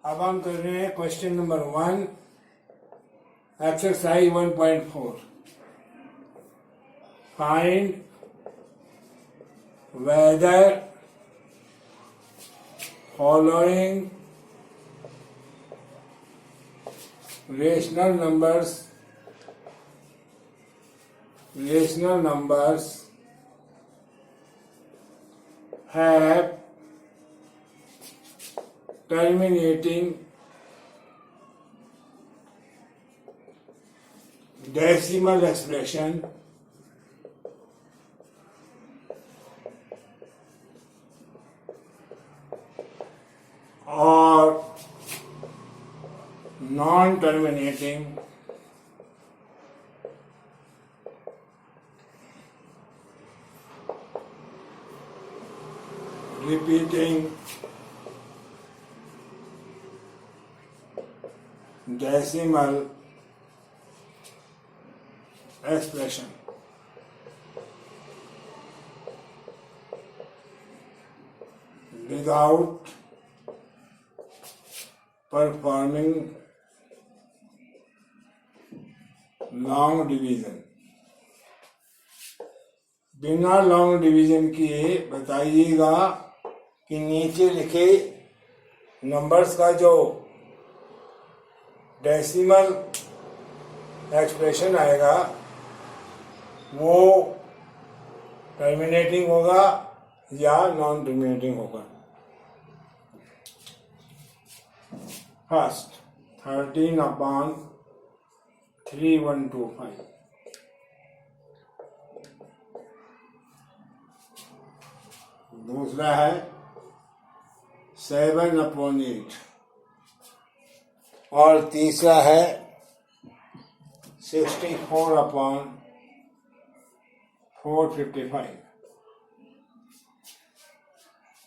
अब हम कर रहे हैं question number 1, exercise 1.4। Find whether following rational numbers have terminating decimal expression or non-terminating repeating decimal expression. Without performing long division, बिना long division किए बताइएगा कि नीचे लिखे नंबर्स का जो डेसिमल एक्सप्रेशन आएगा वो टर्मिनेटिंग होगा या नॉन टर्मिनेटिंग होगा। फर्स्ट 13/3125, दूसरा है 7/8 और तीसरा है 64/455।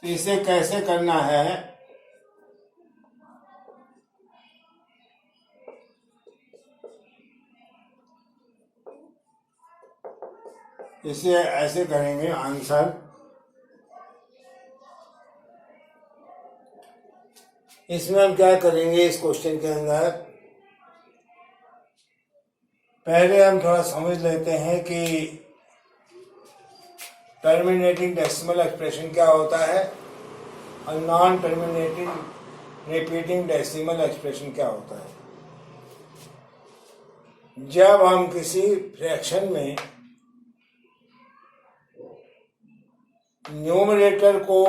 इसे कैसे करना है इसे ऐसे करेंगे। आंसर इसमें हम क्या करेंगे, इस क्वेश्चन के अंदर पहले हम थोड़ा समझ लेते हैं कि टर्मिनेटिंग डेसिमल एक्सप्रेशन क्या होता है और non terminating repeating decimal expression क्या होता है। जब हम किसी फ्रैक्शन में न्यूमरेटर को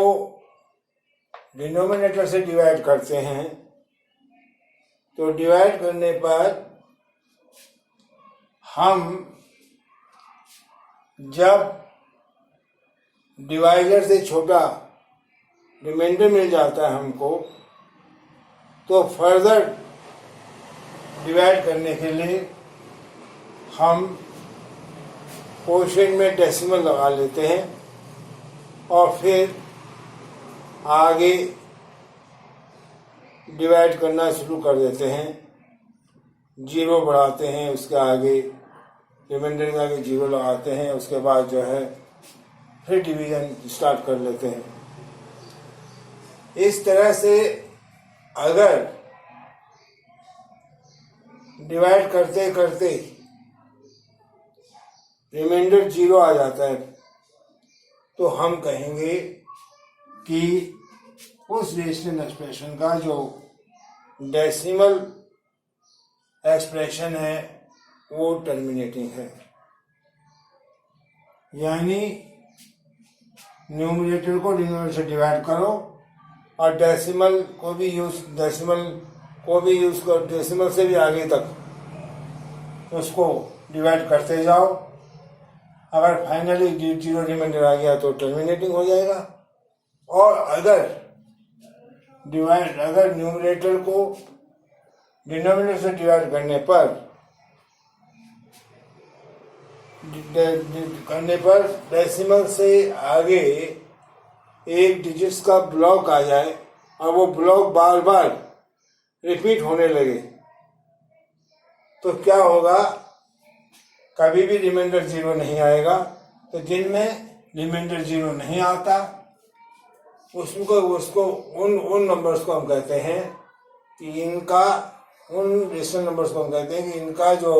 डिनोमिनेटर से डिवाइड करते हैं तो डिवाइड करने पर हम जब डिवाइडर से छोटा रिमाइंडर मिल जाता है हमको, तो फर्दर डिवाइड करने के लिए हम कोएफिशिएंट में डेसिमल लगा लेते हैं और फिर आगे डिवाइड करना शुरू कर देते हैं। जीरो बढ़ाते हैं, उसके आगे रिमाइंडर के आगे जीरो लगाते हैं, उसके बाद जो है फिर डिवीजन स्टार्ट कर लेते हैं। इस तरह से अगर डिवाइड करते करते रिमाइंडर जीरो आ जाता है तो हम कहेंगे कि उस रेशनल एक्सप्रेशन का जो डेसिमल एक्सप्रेशन है वो टर्मिनेटिंग है। यानी न्यूमरेटर को डिनोमिनेटर से डिवाइड करो और डेसिमल को भी यूज करो, डेसिमल से भी आगे तक उसको डिवाइड करते जाओ। अगर फाइनली जीरो रिमाइंडर आ गया तो टर्मिनेटिंग हो जाएगा। और अगर न्यूमरेटर को डिनोमिनेटर से डिवाइड करने पर डेसिमल से आगे एक डिजिट्स का ब्लॉक आ जाए और वो ब्लॉक बार बार रिपीट होने लगे तो क्या होगा, कभी भी रिमाइंडर जीरो नहीं आएगा। तो जिनमें रिमाइंडर जीरो नहीं आता उसको उन नंबर्स को हम कहते हैं कि इनका उन रेशनल नंबर्स को हम कहते हैं कि इनका जो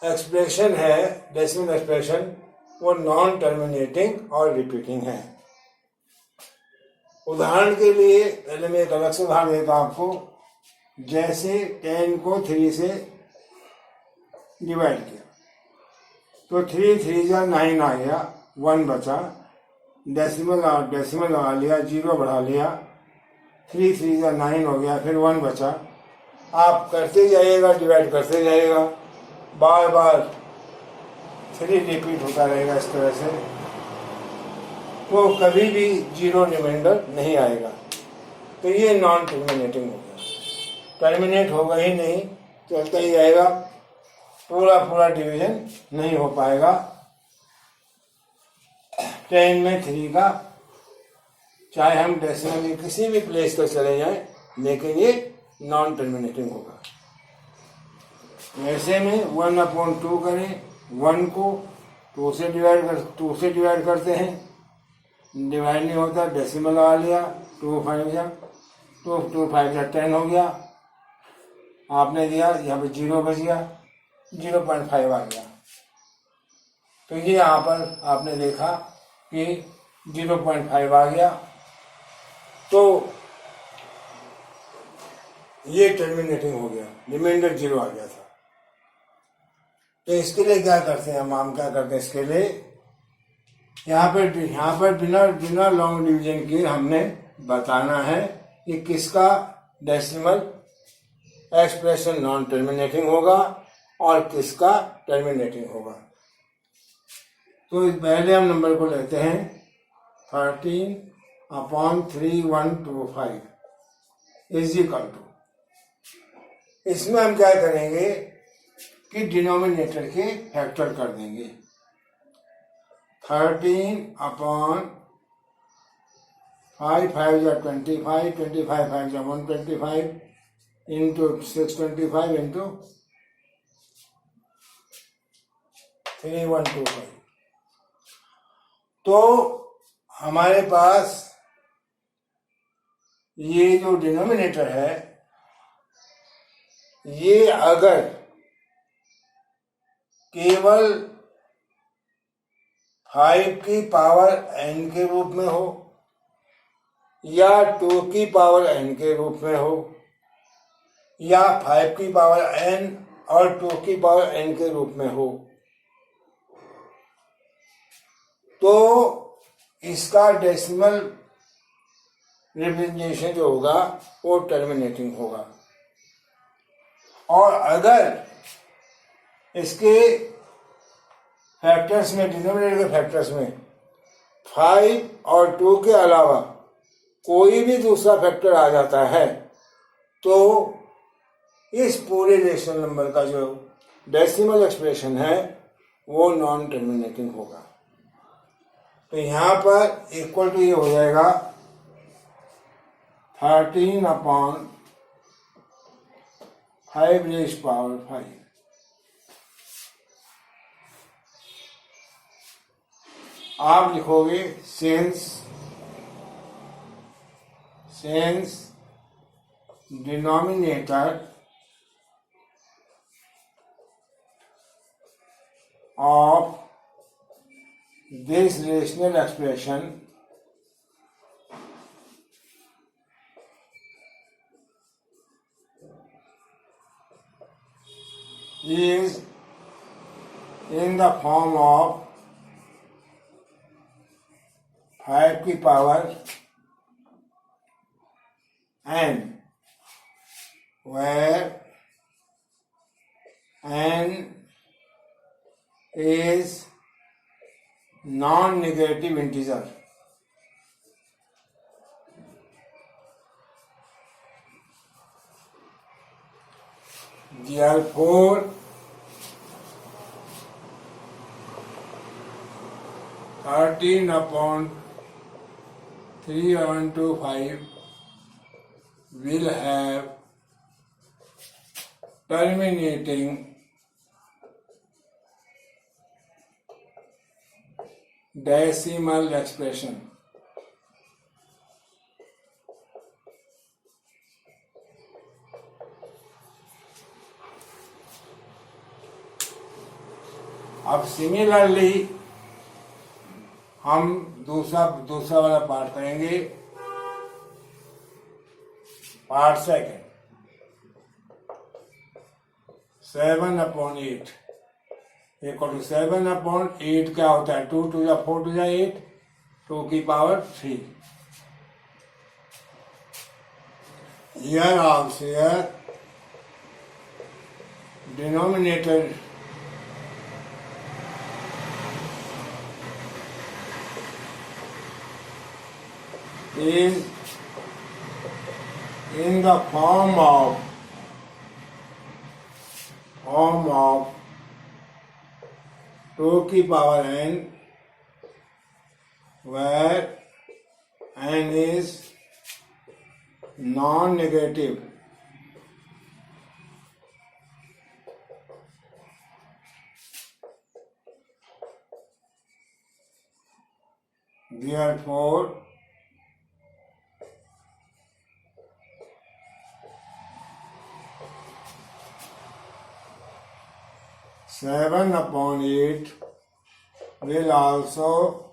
एक्सप्रेशन है, डेसिमल एक्सप्रेशन, वो नॉन टर्मिनेटिंग और रिपीटिंग है। उदाहरण के लिए पहले मैं एक अलग से उदाहरण देता हूं आपको। जैसे 10 को 3 से डिवाइड किया तो 3 3 जा 9 आ गया, 1 बचा, डेसिमल लगा लिया, 0 बढ़ा लिया, 3 3 जा 9 हो गया, फिर 1 बचा। आप करते जाइएगा, डिवाइड करते जाइएगा, बार बार 3 रिपीट होता रहेगा इस तरह से, वो कभी भी 0 रिमाइंडर नहीं आएगा। तो ये नॉन टर्मिनेटिंग हो गया, टर्मिनेट होगा ही नहीं, चलता ही जाएगा, पूरा डिवीजन नहीं हो पाएगा 10 में 3 का, चाहे हम डेसिमल में किसी भी प्लेस पर चले जाएं, लेकिन ये नॉन टर्मिनेटिंग होगा। ऐसे में 1/2 करें, 1 को 2 से डिवाइड करते हैं, डिवाइड नहीं होता, डेसिमल लगा लिया, 2 5 जा 10 हो गया, आपने दिया, यहाँ पे 0 बच गया, 0.5 आ गया। तो ये यहाँ पर आपने देखा कि 0.5 आ गया, तो ये टर्मिनेटिंग हो गया, रिमाइंडर 0 आ गया था। तो इसके लिए क्या करते हैं हम क्या करते हैं इसके लिए, यहाँ पर बिना लॉन्ग डिवीजन के हमने बताना है कि किसका डेसिमल एक्सप्रेशन नॉन टर्मिनेटिंग होगा और किसका टर्मिनेटिंग होगा। तो पहले हम नंबर को लेते हैं 13/3125 इज इक्वल टू, इसमें हम क्या करेंगे कि डिनोमिनेटर के फैक्टर कर देंगे। 13/5 5 जा 25, 25 5 जा 125 इंटू 625 इंटू 3125। तो हमारे पास ये जो डिनोमिनेटर है, ये अगर केवल 5 की पावर n के रूप में हो या 2 की पावर n के रूप में हो या 5 की पावर n और 2 की पावर n के रूप में हो, तो इसका डेसिमल रिप्रेजेंटेशन जो होगा वो टर्मिनेटिंग होगा। और अगर इसके फैक्टर्स में, डिनोमिनेटर के फैक्टर्स में 5 और 2 के अलावा कोई भी दूसरा फैक्टर आ जाता है, तो इस पूरे रेशनल नंबर का जो डेसिमल एक्सप्रेशन है वो नॉन टर्मिनेटिंग होगा। तो यहां पर इक्वल टू ये हो जाएगा 13/5⁵. आप लिखोगे since denominator of this rational expression is in the form of 5 की power n, where n is non-negative integer. Therefore, 13/3/5 will have terminating decimal expression. अब सिमिलरली हम दूसरा वाला पार्ट करेंगे, पार्ट सेकेंड। 7/8 इक्वल टू 7/8 क्या होता है? 2 to 4 to 8, 2 की power 3। Here also denominator is in the form of 2 की power n, where n is non-negative. Therefore, 7/8 will also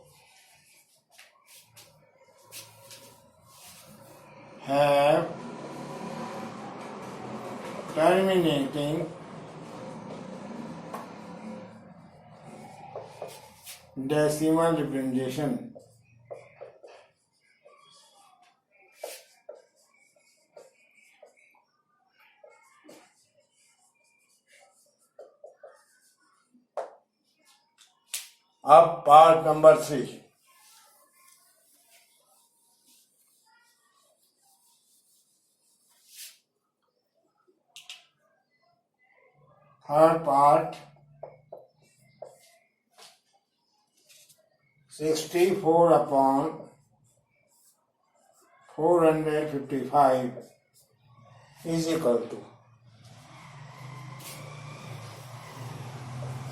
have terminating decimal representation. अब part number 3। Third part 64/455 is equal to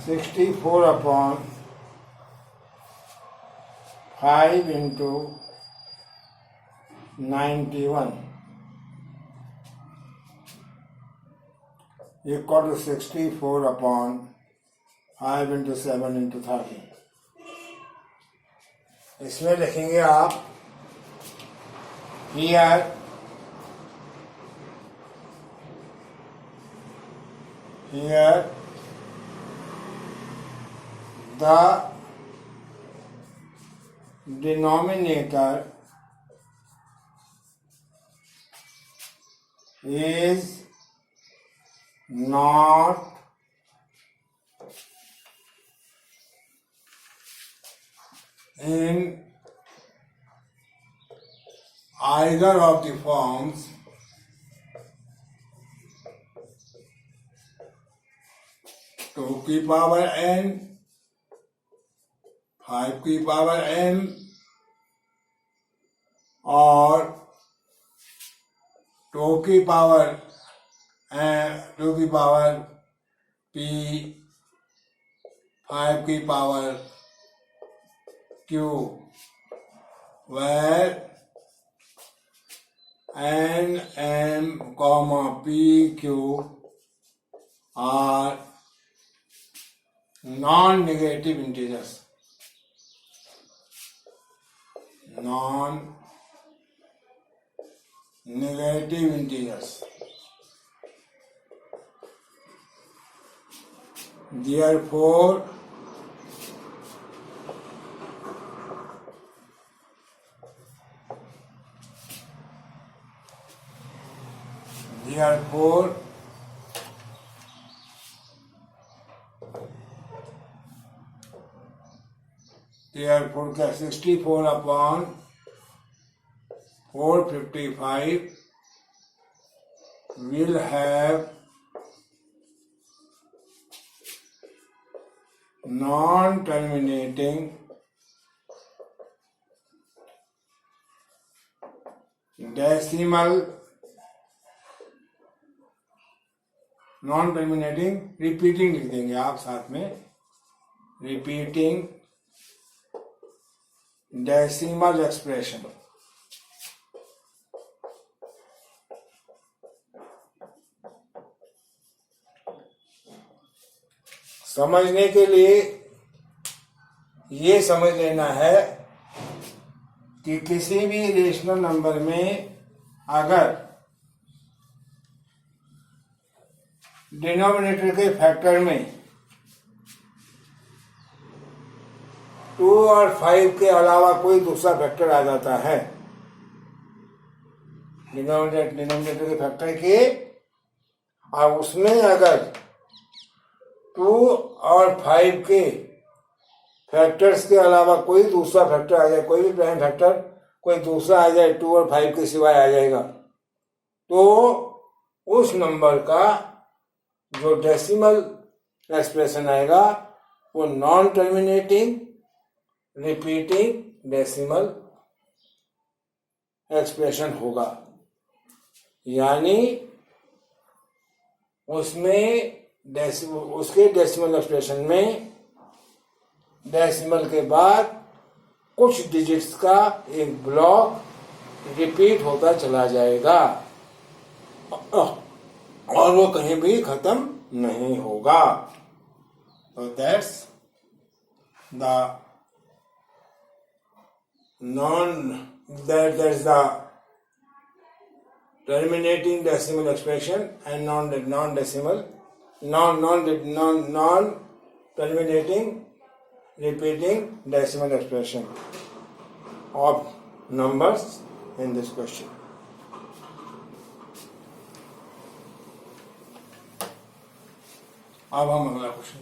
64/5 into 91 equal to 64/5 into 7 into 30। इसमें लिखेंगे आप here the denominator is not in either of the forms 2 की power n, 5 की power m और 2 की power p, 5 की power q, where n, m, p, q are non-negative integers. Non-negative integers. Therefore, क्या 64/455 will have non-terminating decimal repeating लिख देंगे आप साथ में, रिपीटिंग डेसिमल एक्सप्रेशन। समझने के लिए ये समझ लेना है कि किसी भी रेशनल नंबर में अगर डिनोमिनेटर के फैक्टर में 2 और 5 के अलावा कोई दूसरा फैक्टर आ जाता है, डिनोमिनेटर के फैक्टर के, और उसमें अगर 2 और 5 के फैक्टर्स के अलावा कोई दूसरा फैक्टर आ जाए, कोई भी प्राइम फैक्टर कोई दूसरा आ जाए, 2 और 5 के सिवाय आ जाएगा, तो उस नंबर का जो डेसिमल एक्सप्रेशन आएगा वो non terminating repeating decimal expression होगा। यानी उसके डेसिमल एक्सप्रेशन में डेसिमल के बाद कुछ डिजिट्स का एक ब्लॉक रिपीट होता चला जाएगा और वो कहीं भी खत्म नहीं होगा। तो that's the terminating decimal expression and non-terminating repeating decimal expression of numbers in this question. अब हम अगला क्वेश्चन